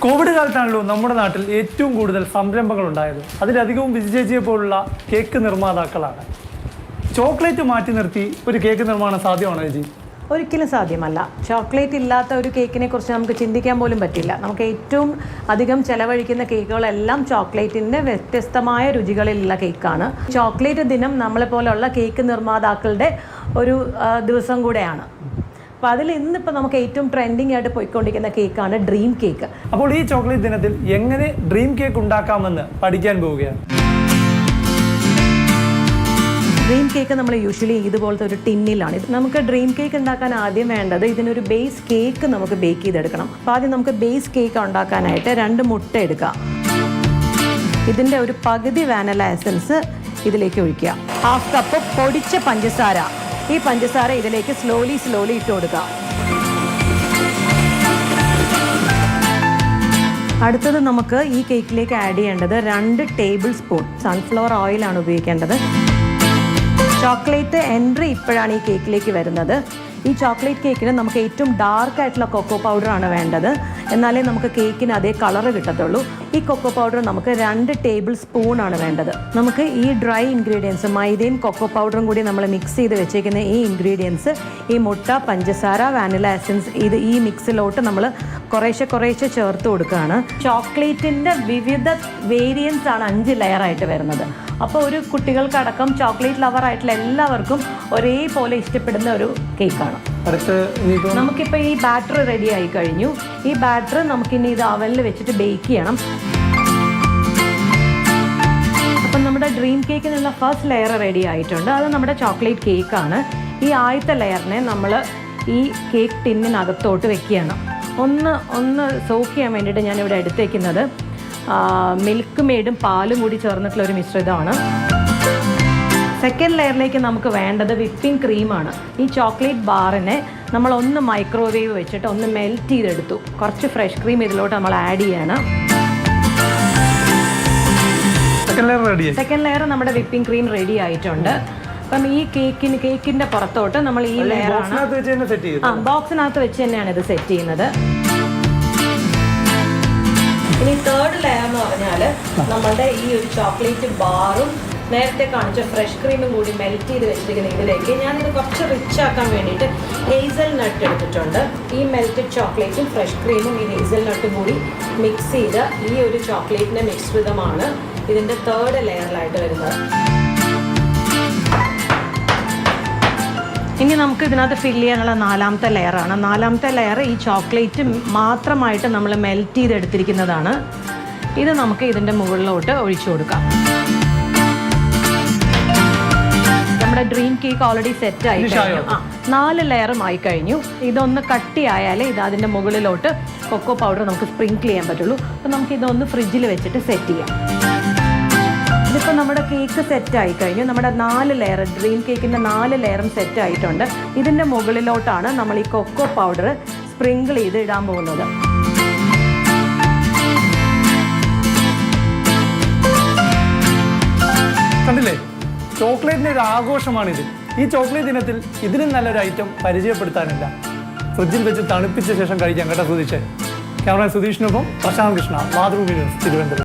Covid കാലത്താണല്ലോ നമ്മുടെ നാട്ടിൽ ഏറ്റവും കൂടുതൽ സംരംഭങ്ങൾ ഉണ്ടായത്. അതിലധികവും വിജയിച്ചെ പോലുള്ള കേക്ക് നിർമ്മാതാക്കളാണ്. ചോക്ലേറ്റ് മാറ്റി നിർത്തി ഒരു കേക്ക് നിർമ്മാണം സാധ്യമാണോ ചേച്ചി? ഒരിക്കലും സാധ്യമല്ല. ചോക്ലേറ്റ് ഇല്ലാത്ത ഒരു കേക്കിനെ കുറിച്ച് നമുക്ക് ചിന്തിക്കാൻ പോലും പറ്റില്ല. നമുക്ക് ഏറ്റവും അധികം ചെലവഴിക്കുന്ന കേക്കുകളെല്ലാം ചോക്ലേറ്റിൻ്റെ വ്യത്യസ്തമായ രുചികളിലുള്ള കേക്കാണ്. ചോക്ലേറ്റ് ദിനം നമ്മളെപ്പോലുള്ള കേക്ക് നിർമ്മാതാക്കളുടെ ഒരു ദിവസം കൂടെയാണ്. അപ്പോൾ അതിൽ ഇന്നിപ്പോൾ നമുക്ക് ഏറ്റവും ട്രെൻഡിങ് ആയിട്ട് പോയിക്കൊണ്ടിരിക്കുന്ന കേക്കാണ് ഡ്രീം കേക്ക്. അപ്പോൾ ഈ ചോക്ലേറ്റ് ദിനത്തിൽ എങ്ങനെ ഡ്രീം കേക്ക് ഉണ്ടാക്കാമെന്ന് പഠിക്കാൻ പോവുകയാണ്. ഡ്രീം കേക്ക് നമ്മൾ യൂഷ്വലി ഇതുപോലത്തെ ഒരു ടിന്നിലാണ്. നമുക്ക് ഡ്രീം കേക്ക് ഉണ്ടാക്കാൻ ആദ്യം വേണ്ടത് ഇതിനൊരു ബേസ് കേക്ക് നമുക്ക് ബേക്ക് ചെയ്തെടുക്കണം. അപ്പോൾ ആദ്യം നമുക്ക് ബേസ് കേക്ക് ഉണ്ടാക്കാനായിട്ട് 2 മുട്ട എടുക്കുക. ഇതിൻ്റെ ഒരു പകുതി വാനില എസൻസ് ഇതിലേക്ക് ഒഴിക്കുക. 1/2 കപ്പ് പൊടിച്ച പഞ്ചസാര. ഈ പഞ്ചസാര ഇതിലേക്ക് സ്ലോലി ഇട്ട് കൊടുക്കുക. അടുത്തത് നമുക്ക് ഈ കേക്കിലേക്ക് ആഡ് ചെയ്യേണ്ടത് 2 ടേബിൾ സ്പൂൺ സൺഫ്ലവർ ഓയിലാണ് ഉപയോഗിക്കേണ്ടത്. ചോക്ലേറ്റ് എൻട്രി ഇപ്പോഴാണ് ഈ കേക്കിലേക്ക് വരുന്നത്. ഈ ചോക്ലേറ്റ് കേക്കിന് നമുക്ക് ഏറ്റവും ഡാർക്ക് ആയിട്ടുള്ള കൊക്കോ പൗഡറാണ് വേണ്ടത്. എന്നാലേ നമുക്ക് കേക്കിന് അതേ കളറ് കിട്ടത്തുള്ളൂ. ഈ കൊക്കോ പൗഡർ നമുക്ക് 2 ടേബിൾ സ്പൂണാണ് വേണ്ടത്. നമുക്ക് ഈ ഡ്രൈ ഇൻഗ്രീഡിയൻസ് മൈദയും കൊക്കോ പൗഡറും കൂടി നമ്മൾ മിക്സ് ചെയ്ത് വെച്ചേക്കുന്ന ഈ ഇൻഗ്രീഡിയൻസ്, ഈ മുട്ട, പഞ്ചസാര, വാനില എസൻസ്, ഈ മിക്സിലോട്ട് നമ്മൾ കുറേശ്ശെ ചേർത്ത് കൊടുക്കുകയാണ്. ചോക്ലേറ്റിൻ്റെ വിവിധ വേരിയൻസ് ആണ് 5 ലെയറായിട്ട് വരുന്നത്. അപ്പോൾ ഒരു കുട്ടികൾക്കടക്കം ചോക്ലേറ്റ് ലവർ ആയിട്ടുള്ള എല്ലാവർക്കും ഒരേപോലെ ഇഷ്ടപ്പെടുന്ന ഒരു കേക്കാണ്. നമുക്കിപ്പോൾ ഈ ബാറ്റർ റെഡി ആയി കഴിഞ്ഞു. ഈ ബാറ്റർ നമുക്കിനി ഇത് അവനിൽ വെച്ചിട്ട് ബേക്ക് ചെയ്യണം. അപ്പം നമ്മുടെ ഡ്രീം കേക്കിനുള്ള ഫസ്റ്റ് ലെയർ റെഡി ആയിട്ടുണ്ട്. അത് നമ്മുടെ ചോക്ലേറ്റ് കേക്കാണ്. ഈ ആദ്യത്തെ ലെയറിനെ നമ്മൾ ഈ കേക്ക് ടിന്നിനകത്തോട്ട് വെക്കുകയാണ്. ഒന്ന് സോക്ക് ചെയ്യാൻ വേണ്ടിയിട്ട് ഞാനിവിടെ എടുത്തേക്കുന്നത് മിൽക്ക് മെയ്ഡും പാലും കൂടി ചേർന്നിട്ടുള്ള ഒരു മിശ്രിതമാണ്. സെക്കൻഡ് ലെയറിലേക്ക് നമുക്ക് വേണ്ടത് വിപ്പിംഗ് ക്രീമാണ്. ഈ ചോക്ലേറ്റ് ബാറിനെ നമ്മളൊന്ന് മൈക്രോവേവ് വെച്ചിട്ട് ഒന്ന് മെൽറ്റ് ചെയ്തെടുത്തു. കുറച്ച് ഫ്രഷ് ക്രീം ഇതിലോട്ട് നമ്മൾ ആഡ് ചെയ്യണം. സെക്കൻഡ് ലെയർ നമ്മുടെ വിപ്പിംഗ് ക്രീം റെഡി ആയിട്ടുണ്ട്. അപ്പം ഈ കേക്കിൻ്റെ പുറത്തോട്ട് നമ്മൾ ഈ ലെയറാണ് ബോക്സിനകത്ത് വെച്ച് തന്നെയാണ് ഇത് സെറ്റ് ചെയ്യുന്നത്. ഇനി തേർഡ് ലെയർ എന്ന് പറഞ്ഞാൽ നമ്മളുടെ ഈ ഒരു ചോക്ലേറ്റ് ബാറും നേരത്തെ കാണിച്ച ഫ്രഷ് ക്രീമും കൂടി മെൽറ്റ് ചെയ്ത് വെച്ചിരിക്കുന്ന ഇതിലേക്ക് ഞാനിത് കുറച്ച് റിച്ച് ആക്കാൻ വേണ്ടിയിട്ട് ഹേസൽ നട്ട് എടുത്തിട്ടുണ്ട്. ഈ മെൽറ്റഡ് ചോക്ലേറ്റും ഫ്രഷ് ക്രീമും ഈ ഹേസൽ നട്ടും കൂടി മിക്സ് ചെയ്ത ഈ ഒരു ചോക്ലേറ്റിൻ്റെ മിശ്രിതമാണ് ഇതിൻ്റെ തേർഡ് ലെയറിലായിട്ട് വരുന്നത്. ഇനി നമുക്ക് ഇതിനകത്ത് ഫില്ല് ചെയ്യാനുള്ള 4ാമത്തെ ലെയറാണ്. 4ാമത്തെ ലെയർ ഈ ചോക്ലേറ്റ് മാത്രമായിട്ട് നമ്മൾ മെൽറ്റ് ചെയ്തെടുത്തിരിക്കുന്നതാണ്. ഇത് നമുക്ക് ഇതിൻ്റെ മുകളിലോട്ട് ഒഴിച്ചു കൊടുക്കാം. നമ്മുടെ ഡ്രീം കേക്ക് ഓൾറെഡി സെറ്റ് ആയി കഴിഞ്ഞു. 4 ലെയറും ആയി കഴിഞ്ഞു. ഇതൊന്ന് കട്ടിയായാലേ ഇത് അതിൻ്റെ മുകളിലോട്ട് കൊക്കോ പൗഡർ നമുക്ക് സ്പ്രിങ്കിൾ ചെയ്യാൻ പറ്റുള്ളൂ. അപ്പോൾ നമുക്ക് ഇതൊന്ന് ഫ്രിഡ്ജിൽ വെച്ചിട്ട് സെറ്റ് ചെയ്യാം. ഇതിപ്പോൾ നമ്മുടെ കേക്ക് സെറ്റായി കഴിഞ്ഞു. നമ്മുടെ 4 ലെയർ ഡ്രീം കേക്കിൻ്റെ 4 ലെയറും സെറ്റ് ആയിട്ടുണ്ട്. ഇതിൻ്റെ മുകളിലോട്ടാണ് നമ്മൾ ഈ കൊക്കോ പൗഡർ സ്പ്രിങ്കിൾ ചെയ്ത് ഇടാൻ പോകുന്നത്. കണ്ടില്ലേ, ചോക്ലേറ്റിൻ്റെ ഒരു ആഘോഷമാണിത്. ഈ ചോക്ലേറ്റ് ദിനത്തിൽ ഇതിനും നല്ലൊരു ഐറ്റം പരിചയപ്പെടുത്താനില്ല. ഫ്രിഡ്ജിൽ വെച്ച് തണുപ്പിച്ച ശേഷം കഴിക്കാം കേട്ടോ സുധീഷ്. ക്യാമറ സുധീഷിനൊപ്പം പ്രശാന്ത് കൃഷ്ണ, മാതൃഭൂമി ന്യൂസ്, തിരുവനന്തപുരം.